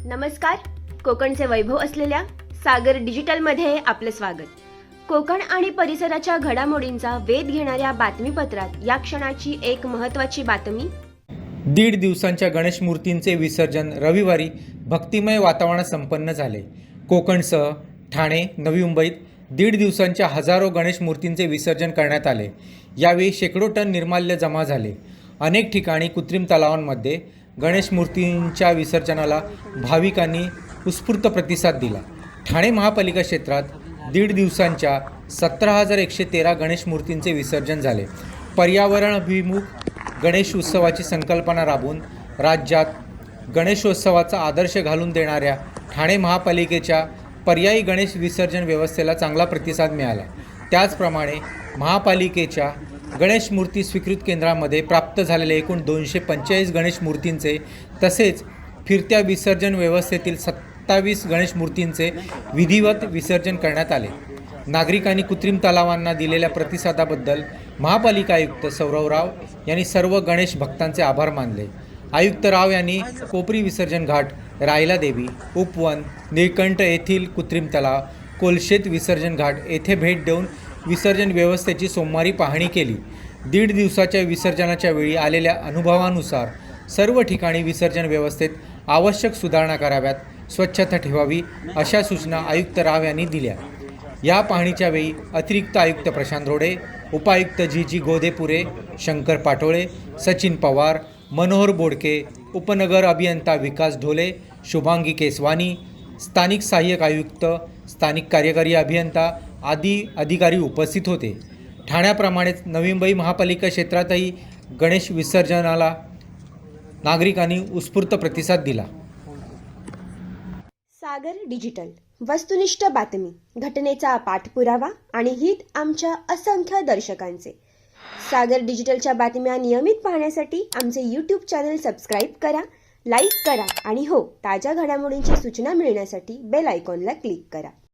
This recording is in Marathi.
नमस्कार. कोकणचे वैभव असलेल्या सागर डिजिटलमध्ये आपले स्वागत. कोकण आणि परिसराच्या घडामोडींचा वेध घेणाऱ्या बातमीपत्रात या क्षणाची एक महत्त्वाची बातमी. 1.5 दिवसांच्या गणेश मूर्तींचे विसर्जन रविवारी भक्तिमय वातावरणात संपन्न झाले. कोकणसह ठाणे, नवी मुंबईत 1.5 दिवसांच्या हजारो गणेश मूर्तींचे विसर्जन करण्यात आले. यावेळी शेकडो टन निर्माल्य जमा झाले. अनेक ठिकाणी कृत्रिम तलावांमध्ये गणेश मूर्तींच्या विसर्जनाला भाविकांनी उत्स्फूर्त प्रतिसाद दिला. ठाणे महापालिका क्षेत्रात 1.5 दिवसांच्या 17,113 गणेश मूर्तींचे विसर्जन झाले. पर्यावरणाभिमुख गणेश उत्सवाची संकल्पना राबवून राज्यात गणेशोत्सवाचा आदर्श घालून देणाऱ्या ठाणे महापालिकेच्या पर्यायी गणेश विसर्जन व्यवस्थेला चांगला प्रतिसाद मिळाला. त्याचप्रमाणे महापालिकेच्या गणेश मूर्ती स्वीकृत केंद्रामध्ये प्राप्त झालेले एकूण 245 गणेश मूर्तींचे तसेच फिरत्या विसर्जन व्यवस्थेतील 27 गणेश मूर्तींचे विधिवत विसर्जन करण्यात आले. नागरिकांनी कृत्रिम तलावांना दिलेल्या प्रतिसादाबद्दल महापालिका आयुक्त सौरव राव यांनी सर्व गणेश भक्तांचे आभार मानले. आयुक्त राव यांनी कोपरी विसर्जन घाट, रायला देवी, उपवन, निळकंठ येथील कृत्रिम तलाव, कोलशेत विसर्जन घाट येथे भेट देऊन विसर्जन व्यवस्थेची सोमवारी पाहणी केली. 1.5 दिवसाच्या विसर्जनाच्या वेळी आलेल्या अनुभवानुसार सर्व ठिकाणी विसर्जन व्यवस्थेत आवश्यक सुधारणा कराव्यात, स्वच्छता ठेवावी अशा सूचना आयुक्त राव यांनी दिल्या. या पाहणीच्या वेळी अतिरिक्त आयुक्त प्रशांत रोडे, उपायुक्त जी गोदेपुरे, शंकर पाटोळे, सचिन पवार, मनोहर बोडके, उपनगर अभियंता विकास ढोले, शुभांगी केसवानी, स्थानिक सहाय्यक आयुक्त, स्थानिक कार्यकारी अभियंता आदी अधिकारी उपस्थित होते. ठाण्याप्रमाणेच नवी मुंबई महापालिका क्षेत्रातही गणेश विसर्जनाला नागरिकांनी उत्स्फूर्त प्रतिसाद दिला. सागर डिजिटल, वस्तुनिष्ठ बातमी, घटनेचा पाठपुरावा आणि हित आमच्या असंख्य दर्शकांचे. सागर डिजिटलच्या बातम्या नियमित पाहण्यासाठी आमचे YouTube चॅनल सबस्क्राईब करा, लाईक करा आणि ताज्या घडामोडींची सूचना मिळण्यासाठी बेल आयकॉनला क्लिक करा.